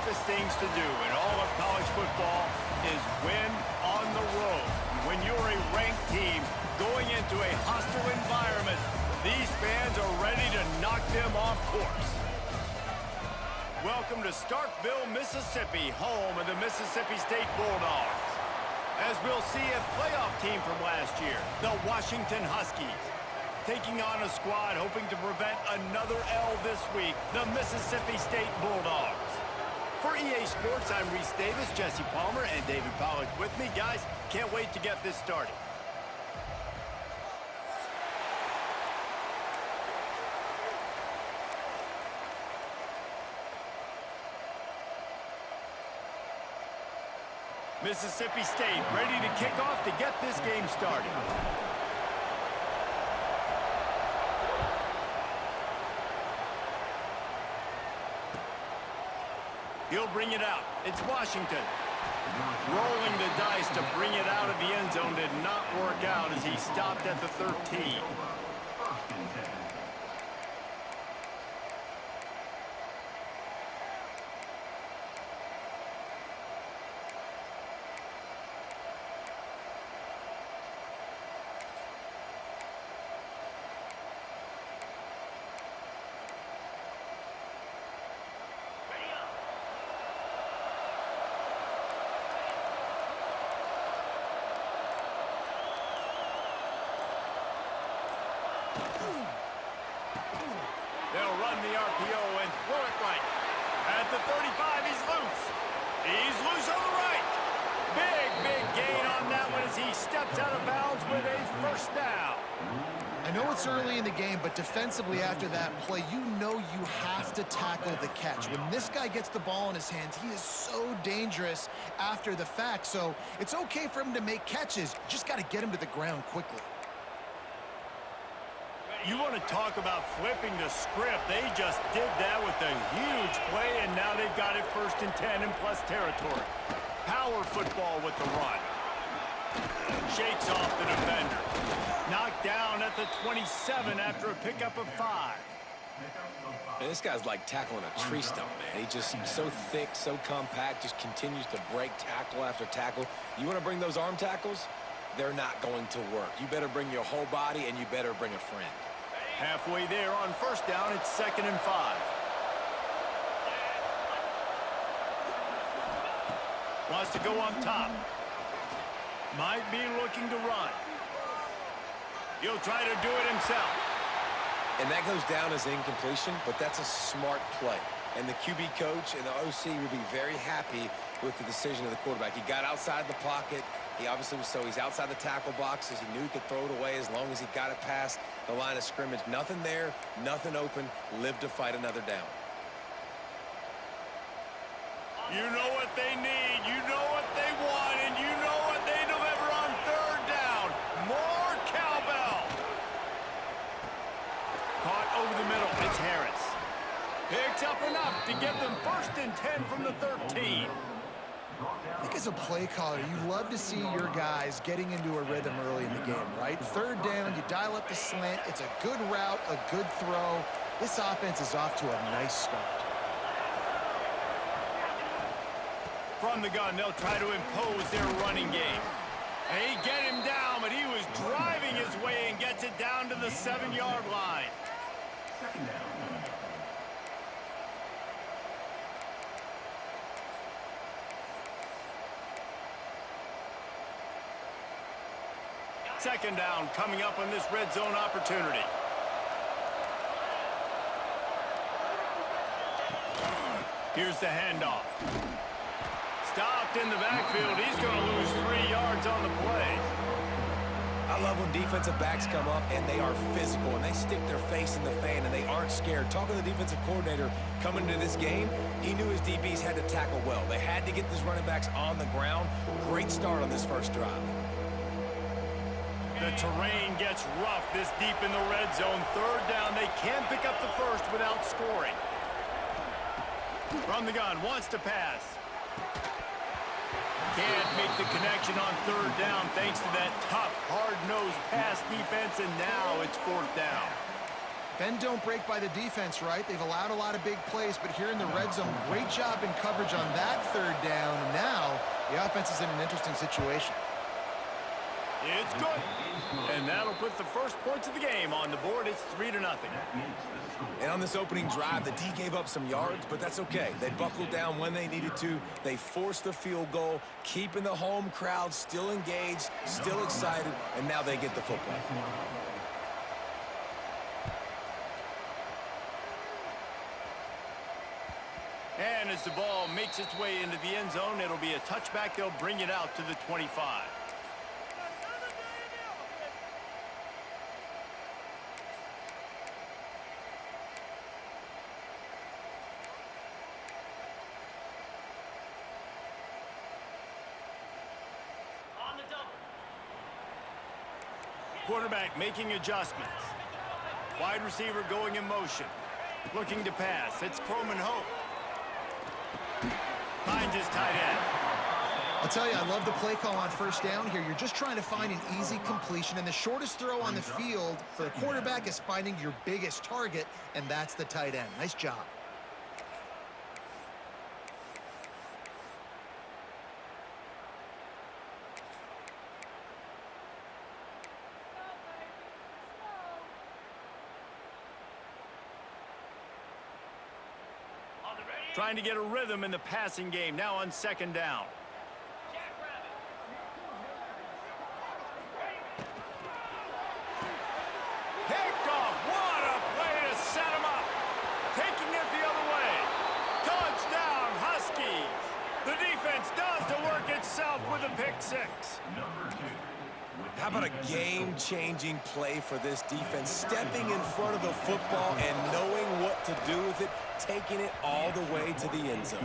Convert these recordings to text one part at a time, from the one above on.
toughest things to do in all of college football is win on the road. When you're a ranked team going into a hostile environment, these fans are ready to knock them off course. Welcome to Starkville, Mississippi, home of the Mississippi State Bulldogs. As we'll see a playoff team from last year, the Washington Huskies, taking on a squad hoping to prevent another L this week, the Mississippi State Bulldogs. For EA Sports, I'm Reese Davis, Jesse Palmer, and David Pollack with me. Guys, can't wait to get this started. Mississippi State ready to kick off to get this game started. He'll bring it out. It's Washington. Rolling the dice to bring it out of the end zone did not work out as he stopped at the 13. They'll run the RPO and throw it right. At the 35, he's loose. He's loose on the right. Big gain on that one as he steps out of bounds with a first down. I know it's early in the game, but defensively after that play, you know you have to tackle the catch. When this guy gets the ball in his hands, he is so dangerous after the fact. So it's okay for him to make catches. You just got to get him to the ground quickly. You want to talk about flipping the script. They just did that with a huge play, and now they've got it 1st and 10 in plus territory. Power football with the run. Shakes off the defender. Knocked down at the 27 after a pickup of 5. Man, this guy's like tackling a tree stump, man. He's just so thick, so compact, just continues to break tackle after tackle. You want to bring those arm tackles? They're not going to work. You better bring your whole body, and you better bring a friend. Halfway there on first down, it's 2nd and 5. Wants to go on top. Might be looking to run. He'll try to do it himself. And that goes down as incompletion, but that's a smart play. And the QB coach and the OC will be very happy with the decision of the quarterback. He got outside the pocket. He obviously was he's outside the tackle boxes. He knew he could throw it away as long as he got it past the line of scrimmage. Nothing there, nothing open. Live to fight another down. You know what they need, you know what they want, and you know what they deliver on 3rd down. More cowbell. Caught over the middle, it's Harris. Picks up enough to get them 1st and 10 from the 13. I think as a play caller, you love to see your guys getting into a rhythm early in the game, right? 3rd down, you dial up the slant. It's a good route, a good throw. This offense is off to a nice start. From the gun, they'll try to impose their running game. They get him down, but he was driving his way and gets it down to the 7-yard line. 2nd down. Second down coming up on this red zone opportunity. Here's the handoff. Stopped in the backfield. He's going to lose 3 yards on the play. I love when defensive backs come up and they are physical and they stick their face in the fan and they aren't scared. Talking to the defensive coordinator coming into this game, he knew his DBs had to tackle well. They had to get these running backs on the ground. Great start on this first drive. The terrain gets rough this deep in the red zone. 3rd down, they can't pick up the first without scoring. From the gun, wants to pass. Can't make the connection on 3rd down thanks to that tough, hard-nosed pass defense, and now it's 4th down. Bend don't break by the defense, right? They've allowed a lot of big plays, but here in the red zone, great job in coverage on that third down. And now the offense is in an interesting situation. It's good. And that'll put the first points of the game on the board. It's 3-0. And on this opening drive, the D gave up some yards, but that's okay. They buckled down when they needed to. They forced the field goal, keeping the home crowd still engaged, still excited, and now they get the football. And as the ball makes its way into the end zone, it'll be a touchback. They'll bring it out to the 25. Quarterback making adjustments. Wide receiver going in motion. Looking to pass. It's Croman Hope. Finds his tight end. I'll tell you, I love the play call on first down here. You're just trying to find an easy completion, and the shortest throw on the field for a quarterback is finding your biggest target, and that's the tight end. Nice job. Trying to get a rhythm in the passing game now on second down. Picked off. What a play to set him up. Taking it the other way. Touchdown, Huskies. The defense does the work itself with a pick six. How about a game-changing play for this defense? Stepping in front of the football and knowing what to do with it, taking it all the way to the end zone.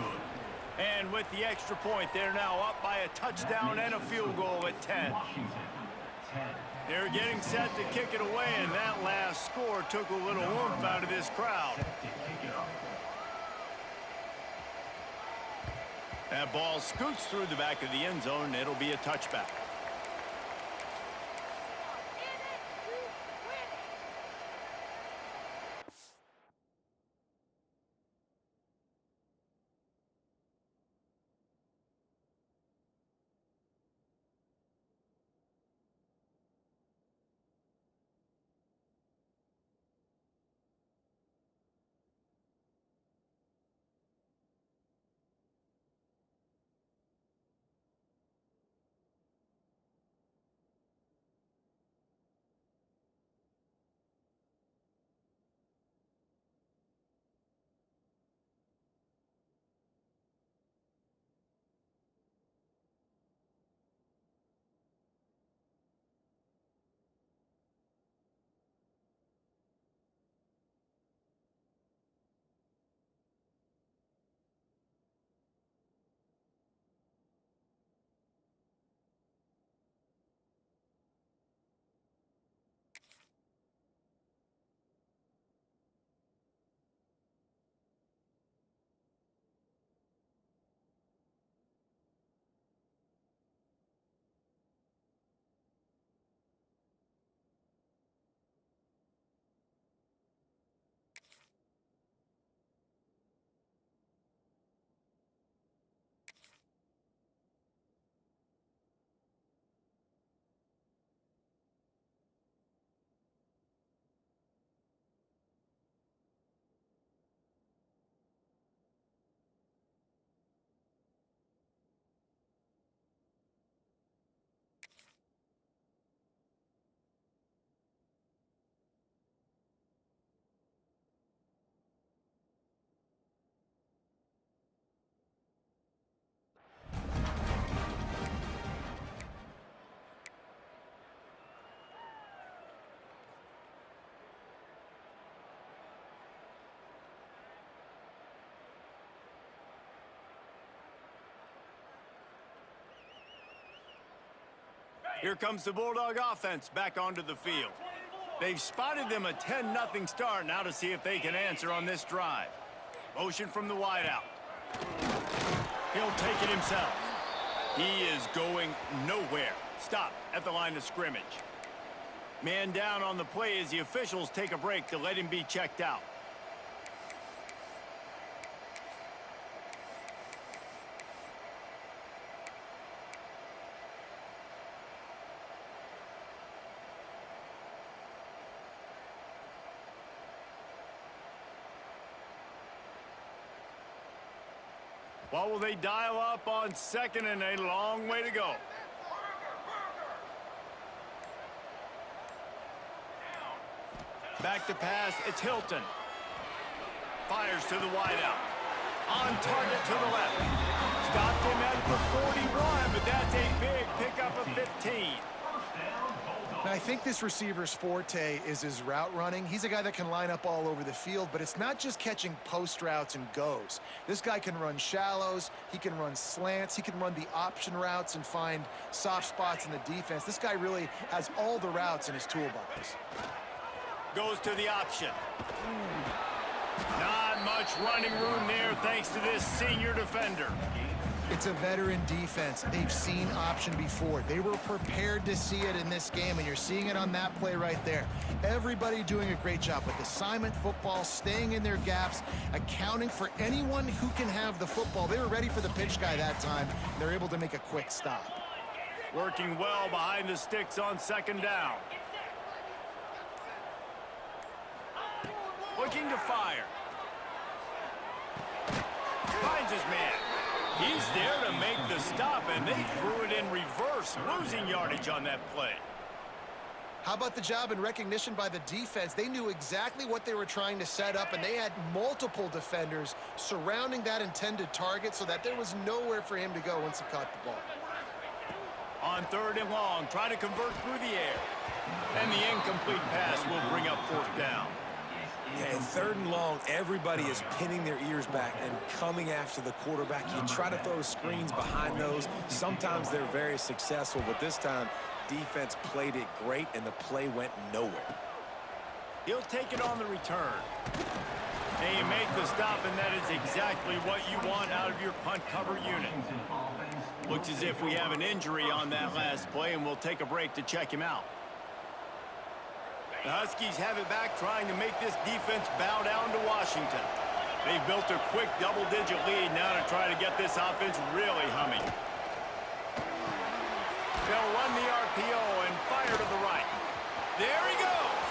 And with the extra point, they're now up by a touchdown and a field goal at 10. They're getting set to kick it away, and that last score took a little oomph out of this crowd. That ball scoots through the back of the end zone, and it'll be a touchback. Here comes the Bulldog offense back onto the field. They've spotted them a 10-0 start now to see if they can answer on this drive. Motion from the wideout. He'll take it himself. He is going nowhere. Stopped at the line of scrimmage. Man down on the play as the officials take a break to let him be checked out. What will they dial up on second and a long way to go? Back to pass, it's Hilton. Fires to the wideout. On target to the left. Stopped him at the 41, but that's a big pickup of 15. Now, I think this receiver's forte is his route running. He's a guy that can line up all over the field, but it's not just catching post routes and goes. This guy can run shallows, he can run slants, he can run the option routes and find soft spots in the defense. This guy really has all the routes in his toolbox. Goes to the option. Not much running room there thanks to this senior defender. It's a veteran defense. They've seen option before. They were prepared to see it in this game, and you're seeing it on that play right there. Everybody doing a great job with assignment football, staying in their gaps, accounting for anyone who can have the football. They were ready for the pitch guy that time. They're able to make a quick stop. Working well behind the sticks on second down. Looking to fire. Finds his man. He's there to make the stop, and they threw it in reverse, losing yardage on that play. How about the job and recognition by the defense? They knew exactly what they were trying to set up, and they had multiple defenders surrounding that intended target so that there was nowhere for him to go once he caught the ball. On third and long, try to convert through the air. And the incomplete pass will bring up fourth down. Yeah, in third and long, everybody is pinning their ears back and coming after the quarterback. You try to throw screens behind those. Sometimes they're very successful, but this time, defense played it great, and the play went nowhere. He'll take it on the return. And you make the stop, and that is exactly what you want out of your punt cover unit. Looks as if we have an injury on that last play, and we'll take a break to check him out. The Huskies have it back, trying to make this defense bow down to Washington. They've built a quick double-digit lead now to try to get this offense really humming. They'll run the RPO and fire to the right. There he goes.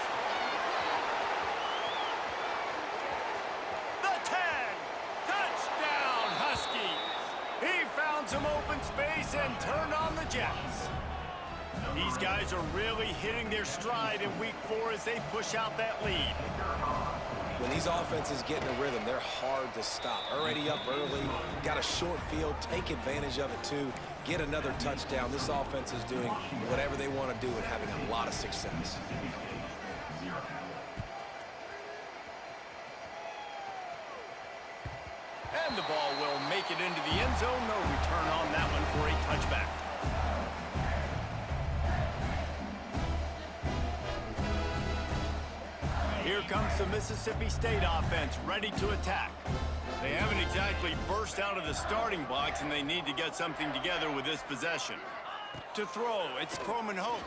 The 10. Touchdown, Huskies. He found some open space and turned on the Jets. These guys are really hitting their stride in week 4 as they push out that lead. When these offenses get in a rhythm, they're hard to stop. Already up early, got a short field, take advantage of it too, get another touchdown. This offense is doing whatever they want to do and having a lot of success. And the ball will make it into the end zone. No return on that one for a touchback. Here comes the Mississippi State offense, ready to attack. They haven't exactly burst out of the starting blocks, and they need to get something together with this possession. To throw, it's Coleman Hope.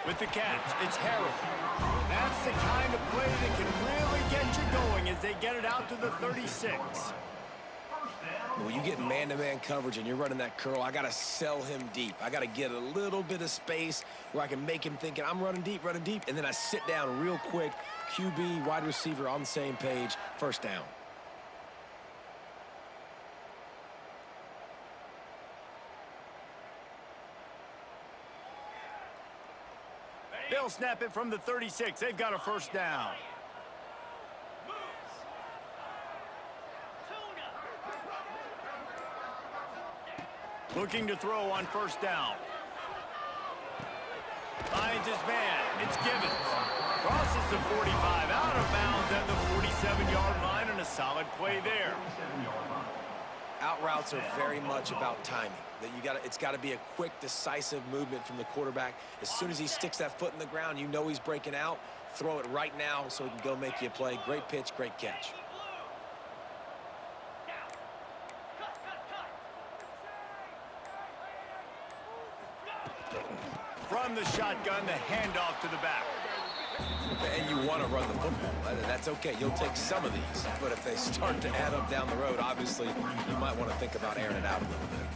With the catch, it's Harrell. That's the kind of play that can really get you going as they get it out to the 36. When you get man-to-man coverage and you're running that curl, I got to sell him deep. I got to get a little bit of space where I can make him thinking I'm running deep, and then I sit down real quick. QB, wide receiver on the same page, first down. They'll snap it from the 36. They've got a first down. Looking to throw on first down. Finds his man. It's Givens. Crosses the 45, out of bounds at the 47-yard line, and a solid play there. Out routes are very much about timing. It's got to be a quick, decisive movement from the quarterback. As soon as he sticks that foot in the ground, you know he's breaking out. Throw it right now so he can go make you a play. Great pitch, great catch. From the shotgun, the handoff to the back. And you want to run the football. That's okay. You'll take some of these. But if they start to add up down the road, obviously, you might want to think about airing it out a little bit.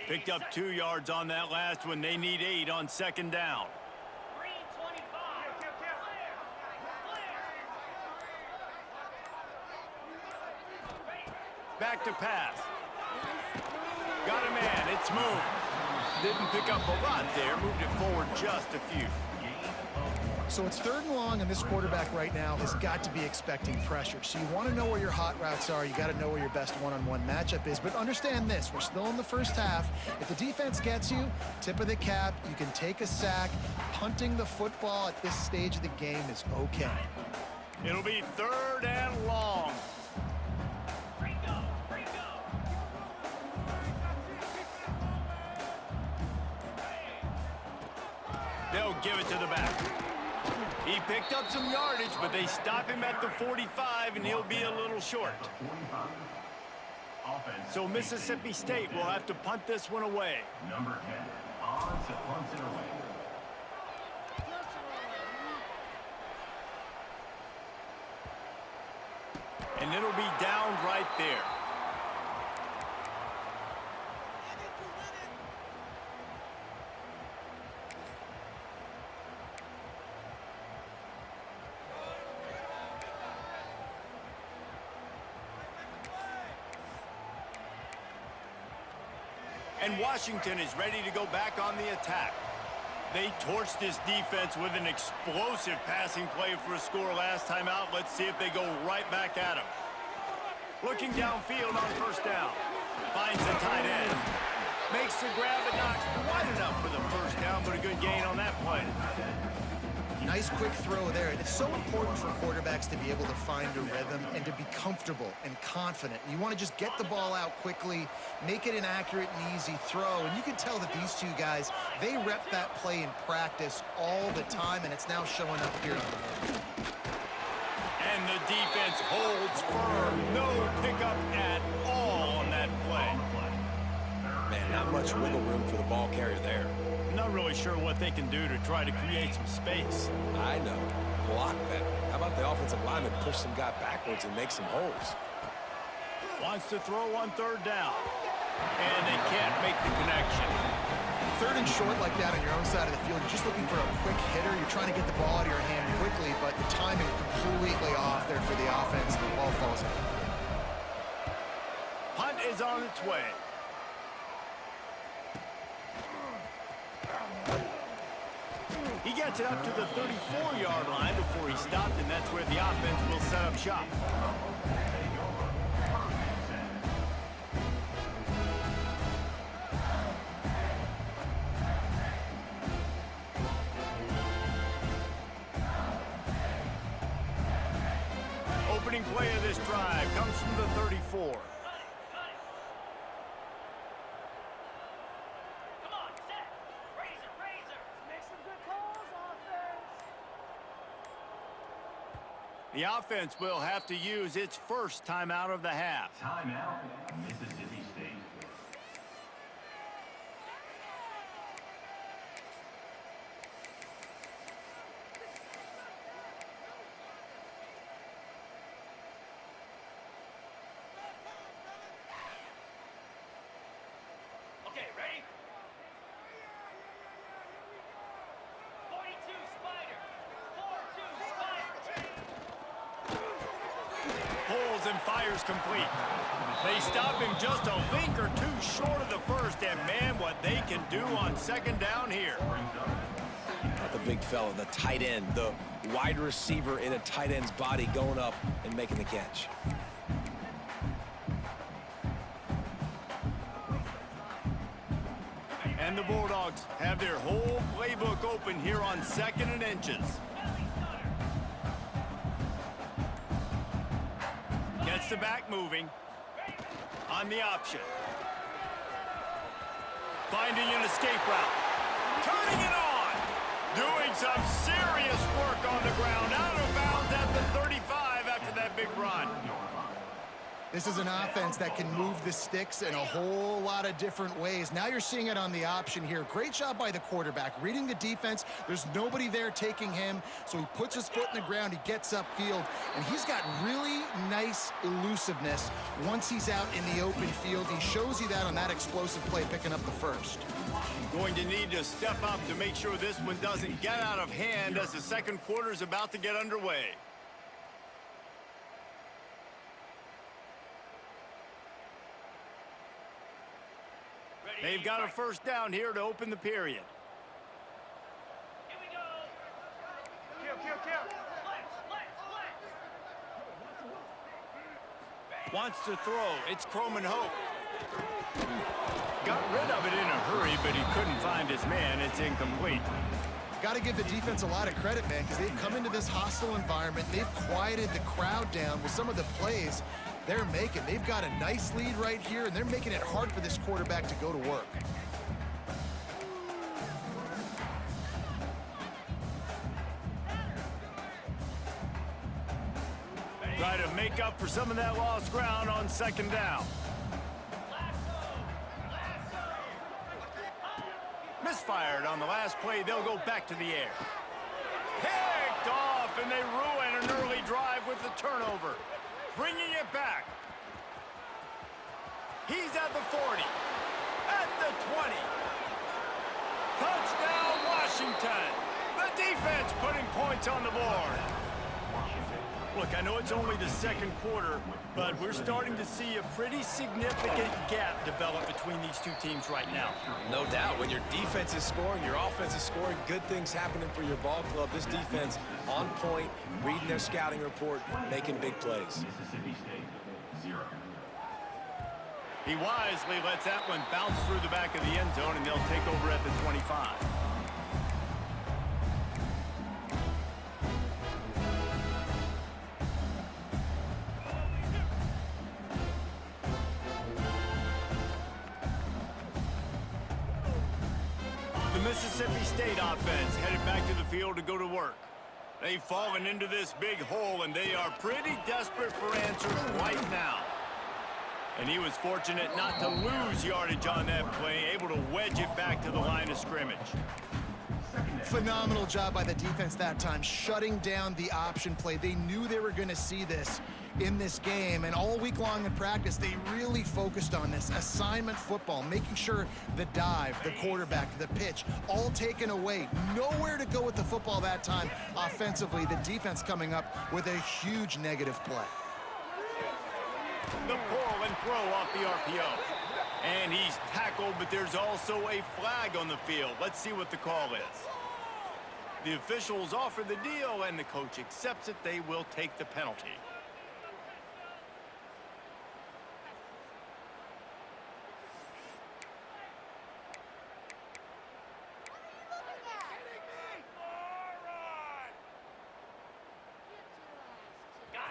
Picked up 2 yards on that last one. They need 8 on second down. Back to pass. Got a man. It's moved. Didn't pick up a lot there. Moved it forward just a few. So it's 3rd and long, and this quarterback right now has got to be expecting pressure. So you want to know where your hot routes are. You got to know where your best one-on-one matchup is. But understand this, we're still in the first half. If the defense gets you, tip of the cap, you can take a sack. Punting the football at this stage of the game is okay. It'll be 3rd and long. They'll give it to the back. He picked up some yardage, but they stop him at the 45, and he'll be a little short. So Mississippi State will have to punt this one away. Number 10, odds to punt it away. And it'll be down right there. And Washington is ready to go back on the attack. They torched this defense with an explosive passing play for a score last time out. Let's see if they go right back at him. Looking downfield on first down. Finds the tight end. Makes the grab, but not quite enough for the first down, but a good gain on that play. Nice quick throw there. And it's so important for quarterbacks to be able to find a rhythm and to be comfortable and confident. You want to just get the ball out quickly, make it an accurate and easy throw. And you can tell that these two guys, they rep that play in practice all the time, and it's now showing up here on the field. And the defense holds firm. No pickup at all on that play. Man, not much wiggle room for the ball carrier there. Not really sure what they can do to try to create some space. I know. Block better. How about the offensive lineman push some guy backwards and make some holes? Wants to throw on 3rd down. And they can't make the connection. 3rd and short like that on your own side of the field, you're just looking for a quick hitter. You're trying to get the ball out of your hand quickly, but the timing completely off there for the offense, and the ball falls out. Punt is on its way. He gets it up to the 34-yard line before he stopped, and that's where the offense will set up shop. Opening play of this drive comes from the 34. The offense will have to use its first timeout of the half. Timeout, Mississippi State. Okay, ready? 42 Spider. 4-2 Spider. Pulls and fires complete. They stop him just a link or two short of the first, and man, what they can do on second down here. Not the big fella, the tight end, the wide receiver in a tight end's body going up and making the catch. And the Bulldogs have their whole playbook open here on 2nd and inches. Gets the back moving on the option. Finding an escape route. Turning it on. Doing some serious work on the ground. Out of bounds. This is an offense that can move the sticks in a whole lot of different ways. Now you're seeing it on the option here. Great job by the quarterback. Reading the defense, there's nobody there taking him, so he puts his foot in the ground, he gets upfield, and he's got really nice elusiveness once he's out in the open field. He shows you that on that explosive play, picking up the first. Going to need to step up to make sure this one doesn't get out of hand as the second quarter is about to get underway. They've got a first down here to open the period. Here we go. Flex. Wants to throw. It's Croman Hope. Got rid of it in a hurry, but he couldn't find his man. It's incomplete. Got to give the defense a lot of credit, man, because they've come into this hostile environment. They've quieted the crowd down with some of the plays they're making. They've got a nice lead right here, and they're making it hard for this quarterback to go to work. Try to make up for some of that lost ground on second down. Misfired on the last play. They'll go back to the air. Picked off, and they ruin an early drive with the turnover. Bringing it back. He's at the 40. At the 20. Touchdown, Washington. The defense putting points on the board. Look, I know it's only the second quarter, but we're starting to see a pretty significant gap develop between these two teams right now. No doubt. When your defense is scoring, your offense is scoring, good things happening for your ball club. This defense on point, reading their scouting report, making big plays. Mississippi State, 0. He wisely lets that one bounce through the back of the end zone, and they'll take over at the 25. The Mississippi State offense headed back to the field to go to work. They've fallen into this big hole, and they are pretty desperate for answers right now. And he was fortunate not to lose yardage on that play, able to wedge it back to the line of scrimmage. Phenomenal job by the defense that time, shutting down the option play. They knew they were going to see this in this game, and all week long in practice, they really focused on this assignment football, making sure the dive, the quarterback, the pitch, all taken away. Nowhere to go with the football that time offensively. The defense coming up with a huge negative play. The pull and throw off the RPO. And he's tackled, but there's also a flag on the field. Let's see what the call is. The officials offer the deal, and the coach accepts it. They will take the penalty.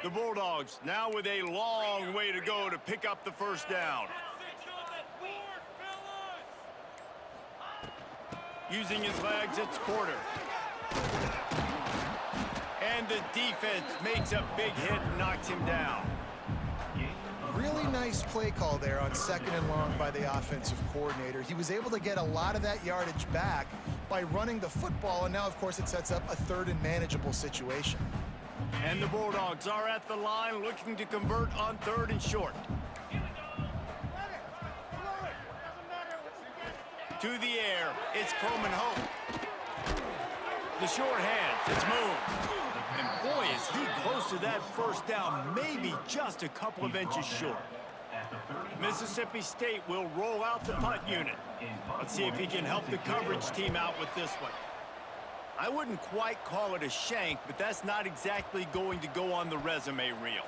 The Bulldogs now with a long way to go to pick up the first down. Using his legs, it's Porter. And the defense makes a big hit and knocks him down. Really nice play call there on second and long by the offensive coordinator. He was able to get a lot of that yardage back by running the football, and now, of course, it sets up a third and manageable situation. And the Bulldogs are at the line looking to convert on third and short. To the air, it's Croman Hope. The short hands, it's Moon. And boy, is he close to that first down, maybe just a couple of inches short. Mississippi State will roll out the punt unit. Let's see if he can help the coverage team out with this one. I wouldn't quite call it a shank, but that's not exactly going to go on the resume reel.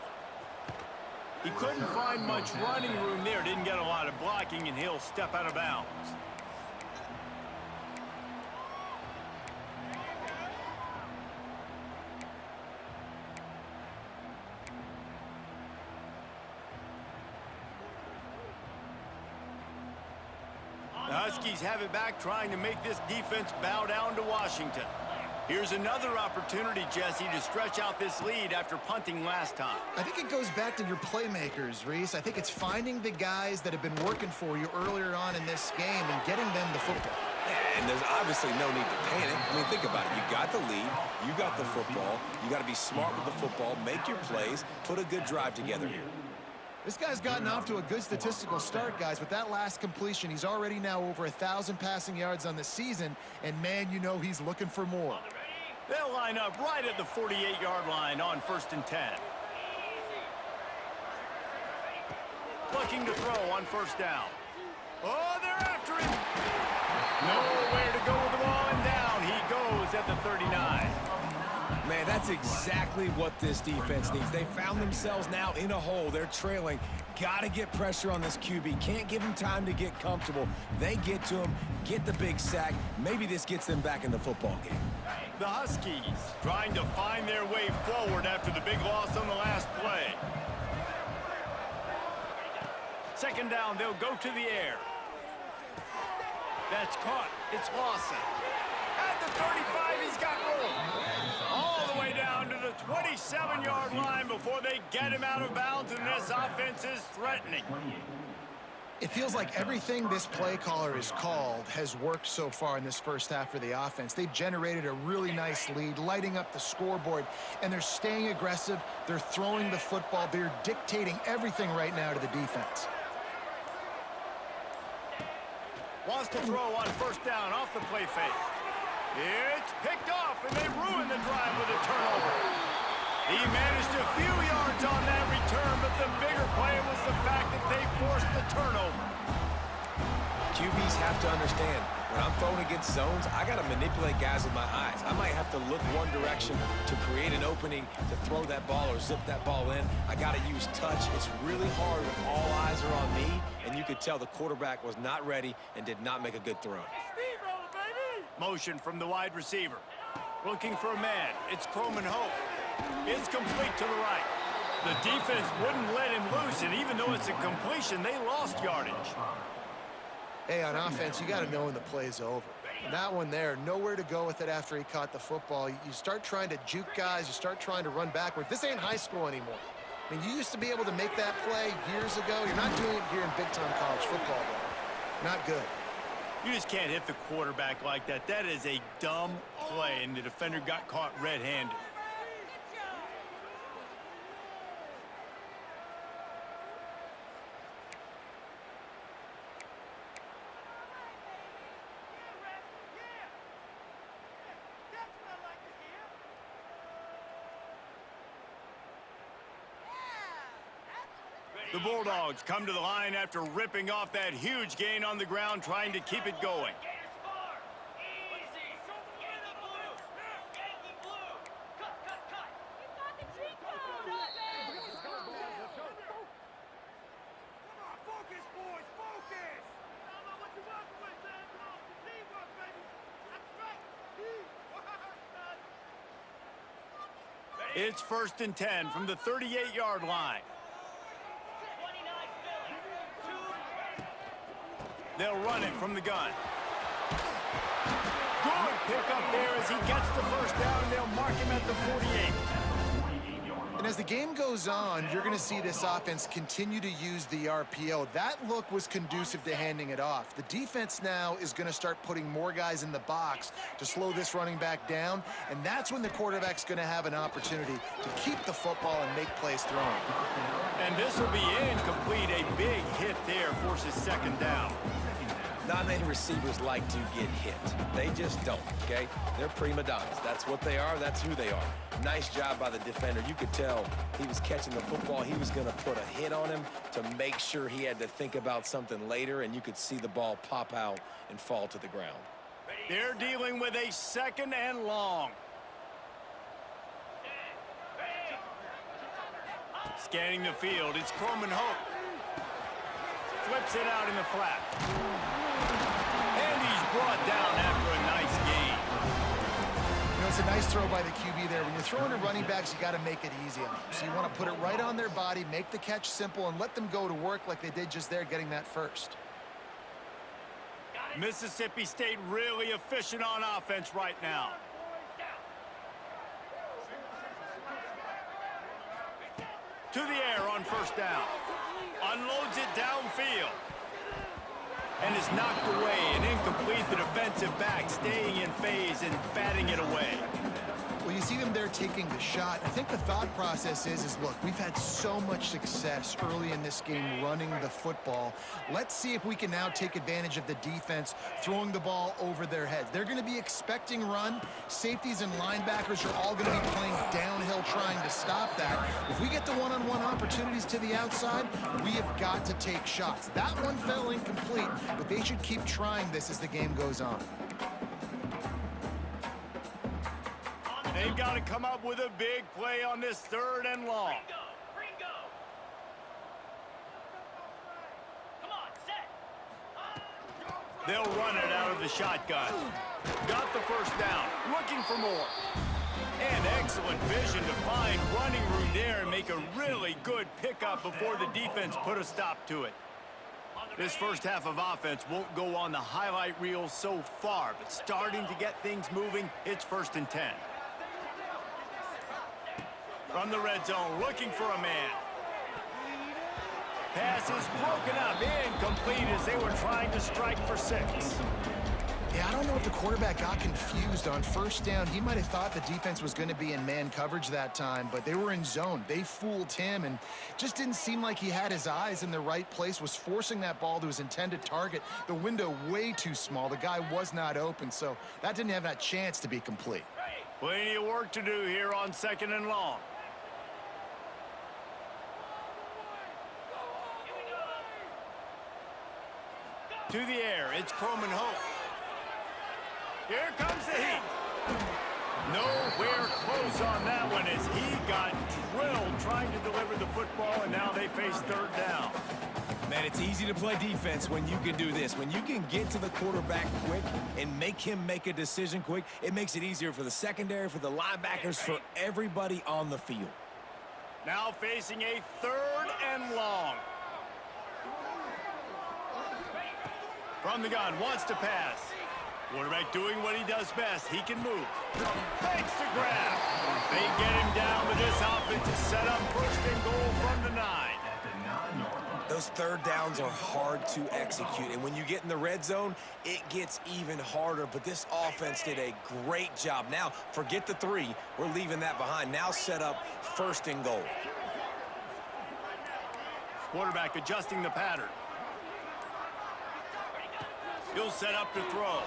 He couldn't find much running room there, didn't get a lot of blocking, and he'll step out of bounds. The Huskies have it back, trying to make this defense bow down to Washington. Here's another opportunity, Jesse, to stretch out this lead after punting last time. I think it goes back to your playmakers, Reese. I think it's finding the guys that have been working for you earlier on in this game and getting them the football. Yeah, and there's obviously no need to panic. I mean, think about it. You got the lead. You got the football. You got to be smart with the football, make your plays, put a good drive together here. This guy's gotten off to a good statistical start, guys. With that last completion, he's already now over 1,000 passing yards on the season, and man, you know he's looking for more. They'll line up right at the 48-yard line on 1st and 10. Looking to throw on 1st down. Oh, they're after him. Nowhere to go with the ball, and down he goes at the 39. Man, that's exactly what this defense needs. They found themselves now in a hole. They're trailing. Got to get pressure on this QB. Can't give him time to get comfortable. They get to him, get the big sack. Maybe this gets them back in the football game. The Huskies trying to find their way forward after the big loss on the last play. 2nd down, they'll go to the air. That's caught. It's Lawson. At the 35, he's got room. All the way down to the 27-yard line before they get him out of bounds, and this offense is threatening. It feels like everything this play caller has called has worked so far in this first half for the offense. They've generated a really nice lead, lighting up the scoreboard, and they're staying aggressive. They're throwing the football. They're dictating everything right now to the defense. Wants to throw on 1st down off the play fake. It's picked off, and they ruin the drive with a turnover. He managed a few yards on that return, but the bigger play was the fact that they forced the turnover. QBs have to understand, when I'm throwing against zones, I got to manipulate guys with my eyes. I might have to look one direction to create an opening to throw that ball or zip that ball in. I got to use touch. It's really hard when all eyes are on me, and you could tell the quarterback was not ready and did not make a good throw. Motion from the wide receiver. Looking for a man. It's Croman Hope. It's complete to the right. The defense wouldn't let him loose, and even though it's a completion, they lost yardage. Hey, on offense, you got to know when the play's over. And that one there, nowhere to go with it after he caught the football. You start trying to juke guys. You start trying to run backward. This ain't high school anymore. I mean, you used to be able to make that play years ago. You're not doing it here in big-time college football, though. Not good. You just can't hit the quarterback like that. That is a dumb play, and the defender got caught red-handed. The Bulldogs come to the line after ripping off that huge gain on the ground, trying to keep it going. It's 1st and 10 from the 38-yard line. They'll run it from the gun. Good pick up there as he gets the 1st down, and they'll mark him at the 48. And as the game goes on, you're going to see this offense continue to use the RPO. That look was conducive to handing it off. The defense now is going to start putting more guys in the box to slow this running back down, and that's when the quarterback's going to have an opportunity to keep the football and make plays throwing. And this will be incomplete. A big hit there forces 2nd down. Not many receivers like to get hit. They just don't, okay? They're prima donnas. That's what they are. That's who they are. Nice job by the defender. You could tell he was catching the football. He was going to put a hit on him to make sure he had to think about something later, and you could see the ball pop out and fall to the ground. They're dealing with a 2nd and long. Scanning the field, it's Croman Hope. Flips it out in the flat. And he's brought down after a nice gain. You know, it's a nice throw by the QB there. When you're throwing to running backs, you got to make it easy on them. So you want to put it right on their body, make the catch simple, and let them go to work like they did just there, getting that first. Mississippi State really efficient on offense right now. To the air on first down. Unloads it downfield. And is knocked away and incomplete. The defensive back staying in phase and batting it away. Well, you see them there taking the shot. I think the thought process is look, we've had so much success early in this game running the football. Let's see if we can now take advantage of the defense throwing the ball over their heads. They're going to be expecting run. Safeties and linebackers are all going to be playing downhill trying to stop that. If we get the one-on-one opportunities to the outside, we have got to take shots. That one fell incomplete, but they should keep trying this as the game goes on. They've got to come up with a big play on this 3rd and long. Ringo. Come on, set. They'll run it out of the shotgun. Got the first down. Looking for more. And excellent vision to find running room there and make a really good pickup before the defense put a stop to it. This first half of offense won't go on the highlight reel so far, but starting to get things moving, it's 1st and 10. From the red zone, looking for a man. Pass is broken up, incomplete as they were trying to strike for 6. Yeah, I don't know if the quarterback got confused on first down. He might have thought the defense was going to be in man coverage that time, but they were in zone. They fooled him and just didn't seem like he had his eyes in the right place, was forcing that ball to his intended target. The window way too small. The guy was not open, so that didn't have that chance to be complete. Plenty of work to do here on 2nd and long. To the air, it's Croman Hope. Here comes the heat. Nowhere close on that one as he got drilled trying to deliver the football, and now they face 3rd down. Man, it's easy to play defense when you can do this. When you can get to the quarterback quick and make him make a decision quick, it makes it easier for the secondary, for the linebackers, for everybody on the field. Now facing a 3rd and long. From the gun, wants to pass. Quarterback doing what he does best. He can move. Fakes to grab. They get him down, but this offense is set up 1st and goal from the 9. Those 3rd downs are hard to execute, and when you get in the red zone, it gets even harder, but this offense did a great job. Now, forget the 3. We're leaving that behind. Now set up 1st and goal. Quarterback adjusting the pattern. He'll set up to throw.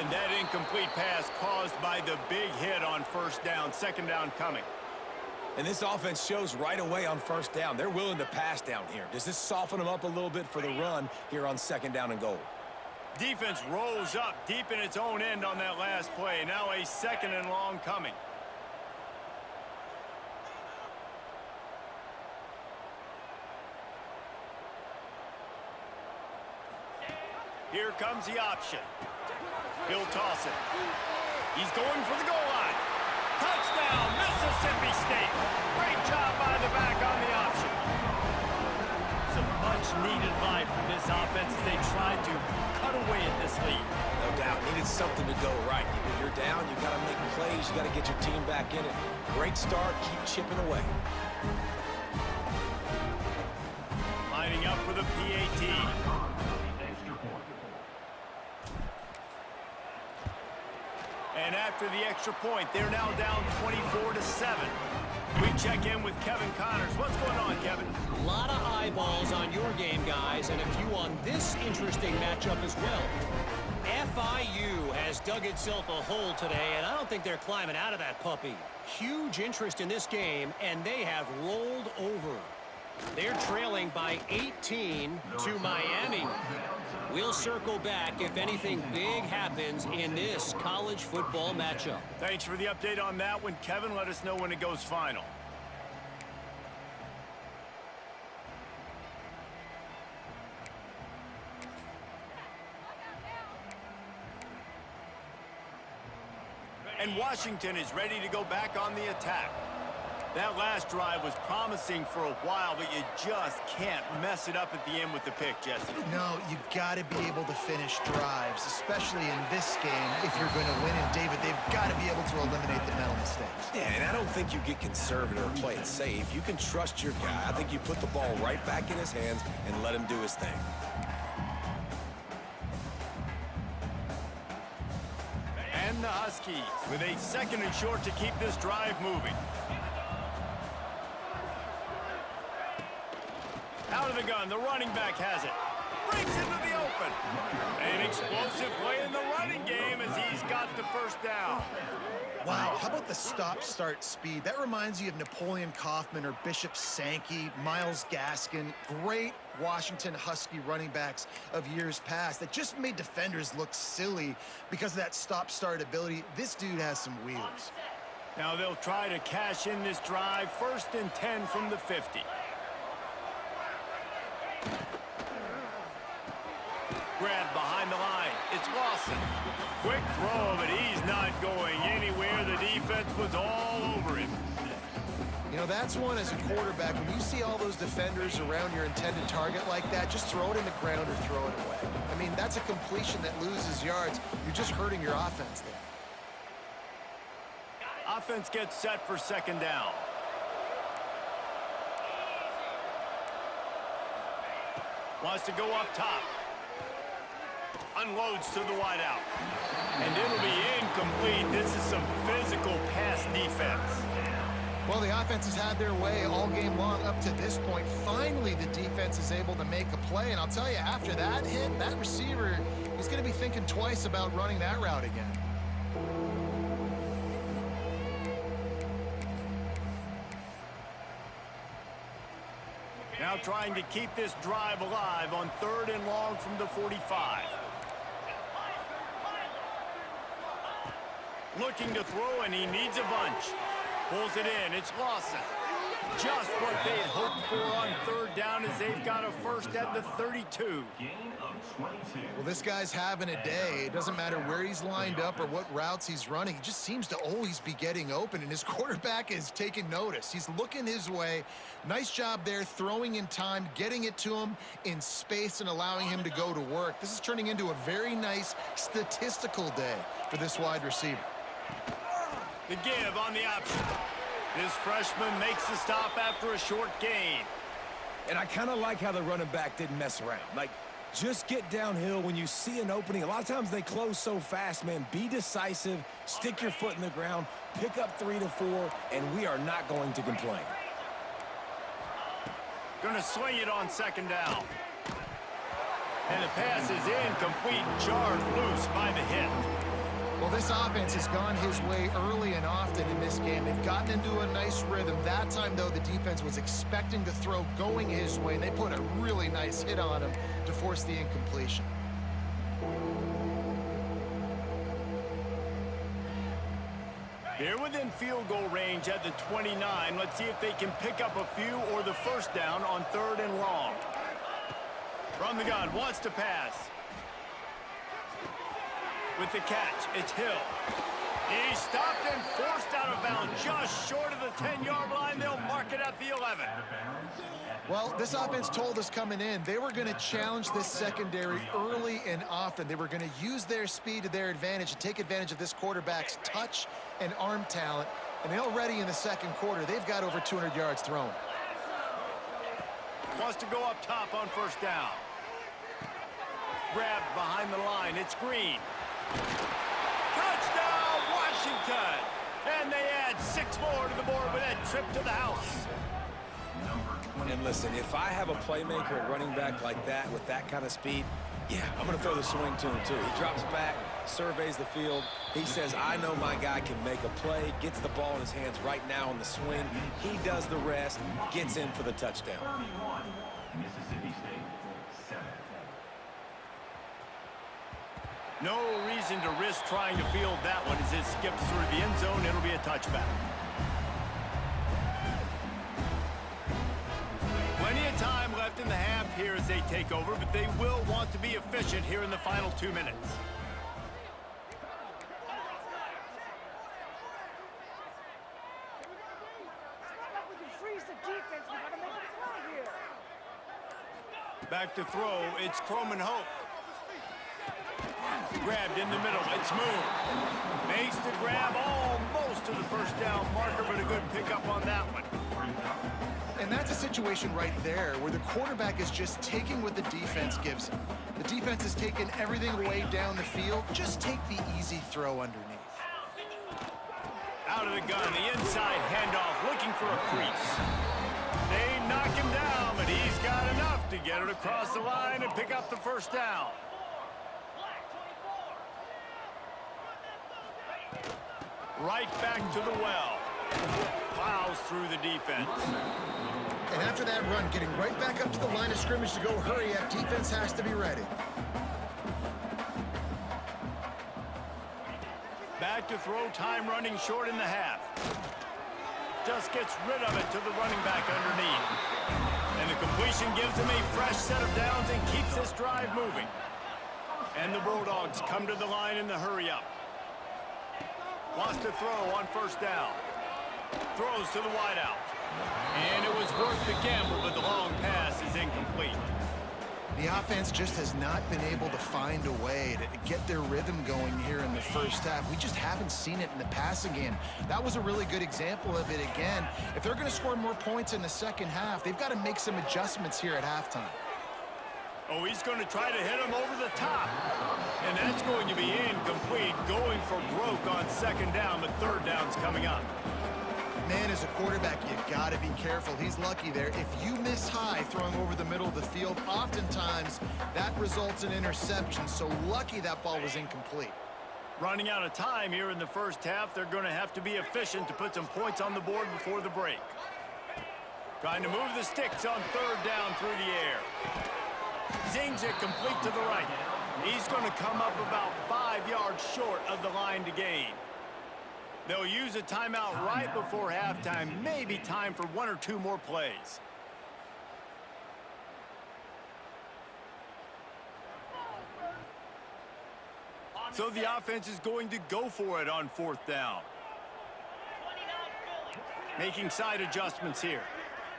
And that incomplete pass caused by the big hit on 1st down. 2nd down coming. And this offense shows right away on 1st down. They're willing to pass down here. Does this soften them up a little bit for the run here on 2nd down and goal? Defense rose up deep in its own end on that last play. Now a 2nd and long coming. Here comes the option. He'll toss it. He's going for the goal line. Touchdown, Mississippi State. Great job by the back on the option. Some much-needed life for this offense as they try to cut away at this lead. No doubt. Needed something to go right. When you're down, you got to make plays. You got to get your team back in it. Great start. Keep chipping away. Lining up for the PAT. And after the extra point, they're now down 24-7. We check in with Kevin Connors. What's going on, Kevin? A lot of eyeballs on your game, guys, and a few on this interesting matchup as well. FIU has dug itself a hole today, and I don't think they're climbing out of that puppy. Huge interest in this game, and they have rolled over. They're trailing by 18 to Miami. We'll circle back if anything big happens in this college football matchup. Thanks for the update on that one, Kevin. Let us know when it goes final. And Washington is ready to go back on the attack. That last drive was promising for a while, but you just can't mess it up at the end with the pick, Jesse. No, you got to be able to finish drives, especially in this game if you're going to win. And, David, they've got to be able to eliminate the mental mistakes. Yeah, and I don't think you get conservative or play it safe. You can trust your guy. I think you put the ball right back in his hands and let him do his thing. And the Huskies with a 2nd and short to keep this drive moving. Out of the gun, the running back has it. Brings into the open. An explosive play in the running game as he's got the first down. Wow, how about the stop-start speed? That reminds you of Napoleon Kaufman or Bishop Sankey, Myles Gaskin, great Washington Husky running backs of years past that just made defenders look silly because of that stop-start ability. This dude has some wheels. Now they'll try to cash in this drive. 1st and 10 from the 50. Grab behind the line. It's Lawson. Quick throw, but he's not going anywhere. The defense was all over him. You know, that's one as a quarterback. When you see all those defenders around your intended target like that, just throw it in the ground or throw it away. I mean, that's a completion that loses yards. You're just hurting your offense there. Offense gets set for 2nd down. Wants to go up top. Unloads to the wideout. And it'll be incomplete. This is some physical pass defense. Well, the offense has had their way all game long up to this point. Finally, the defense is able to make a play. And I'll tell you, after that hit, that receiver is going to be thinking twice about running that route again. Now trying to keep this drive alive on 3rd and long from the 45. Looking to throw, and he needs a bunch. Pulls it in. It's Lawson. Just what they had hoped for on 3rd down as they've got a first at the 32. Gain of 22. Well, this guy's having a day. It doesn't matter where he's lined up or what routes he's running. He just seems to always be getting open, and his quarterback is taking notice. He's looking his way. Nice job there, throwing in time, getting it to him in space and allowing him to go to work. This is turning into a very nice statistical day for this wide receiver. The give on the option. This freshman makes the stop after a short gain. And I kind of like how the running back didn't mess around. Like, just get downhill when you see an opening. A lot of times they close so fast, man. Be decisive, stick your foot in the ground, pick up 3 to 4, and we are not going to complain. Gonna swing it on 2nd down. And the pass is incomplete, jarred loose by the hit. Well, this offense has gone his way early and often in this game. They've gotten into a nice rhythm. That time, though, the defense was expecting the throw going his way, and they put a really nice hit on him to force the incompletion. They're within field goal range at the 29. Let's see if they can pick up a few or the first down on 3rd and long. From the gun, wants to pass. With the catch, it's Hill. He's stopped and forced out of bounds just short of the 10-yard line. They'll mark it at the 11. Well, this offense told us coming in they were going to challenge this secondary early and often. They were going to use their speed to their advantage and take advantage of this quarterback's touch and arm talent. And already in the 2nd quarter, they've got over 200 yards thrown. Wants to go up top on 1st down. Grabbed behind the line. It's Green. Touchdown, Washington! And they add 6 more to the board with that trip to the house. And listen, if I have a playmaker at running back like that with that kind of speed, yeah, I'm going to throw the swing to him too. He drops back, surveys the field. He says, I know my guy can make a play, gets the ball in his hands right now on the swing. He does the rest, gets in for the touchdown. 31, Mississippi State, 7. No reason to risk trying to field that one as it skips through the end zone. It'll be a touchback. Plenty of time left in the half here as they take over, but they will want to be efficient here in the final 2 minutes. Back to throw, it's Croman Hope. Grabbed in the middle, it's Moon. Makes the grab almost to the first down marker, but a good pickup on that one. And that's a situation right there where the quarterback is just taking what the defense gives him. The defense is taking everything away down the field. Just take the easy throw underneath. Out of the gun, the inside handoff, looking for a crease. They knock him down, but he's got enough to get it across the line and pick up the first down. Right back to the well. Plows through the defense. And after that run, getting right back up to the line of scrimmage to go hurry up, defense has to be ready. Back to throw, time running short in the half. Just gets rid of it to the running back underneath. And the completion gives him a fresh set of downs and keeps this drive moving. And the Bulldogs come to the line in the hurry up. Wants to throw on first down. Throws to the wideout. And it was worth the gamble, but the long pass is incomplete. The offense just has not been able to find a way to get their rhythm going here in the first half. We just haven't seen it in the passing game. That was a really good example of it again. If they're going to score more points in the second half, they've got to make some adjustments here at halftime. Oh, he's going to try to hit him over the top. And that's going to be incomplete, going for broke on second down, but third down's coming up. Man, as a quarterback, you got to be careful. He's lucky there. If you miss high throwing over the middle of the field, oftentimes that results in interception. So lucky that ball was incomplete. Running out of time here in the first half, they're going to have to be efficient to put some points on the board before the break. Trying to move the sticks on third down through the air. Zings it complete to the right. He's going to come up about 5 yards short of the line to gain. They'll use a timeout right before halftime. Maybe time for one or two more plays. So the offense is going to go for it on fourth down. Making side adjustments here.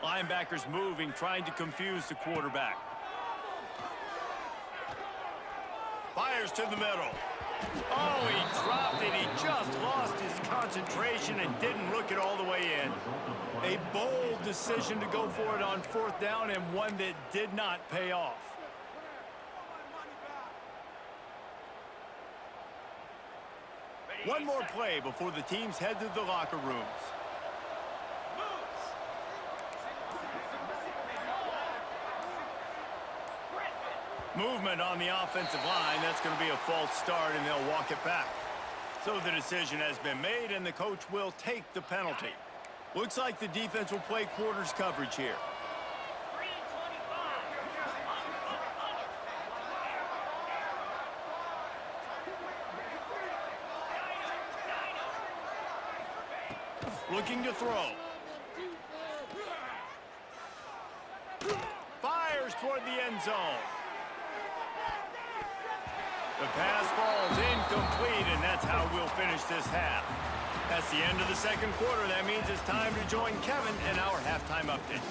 Linebackers moving, trying to confuse the quarterback. Fires to the middle. Oh, he dropped it. He just lost his concentration and didn't look it all the way in. A bold decision to go for it on fourth down, and one that did not pay off. One more play before the teams head to the locker rooms. Movement on the offensive line. That's going to be a false start, and they'll walk it back. So the decision has been made, and the coach will take the penalty. Looks like the defense will play quarters coverage here. Looking to throw. Fires toward the end zone. The pass falls incomplete, and that's how we'll finish this half. That's the end of the second quarter. That means it's time to join Kevin in our halftime update.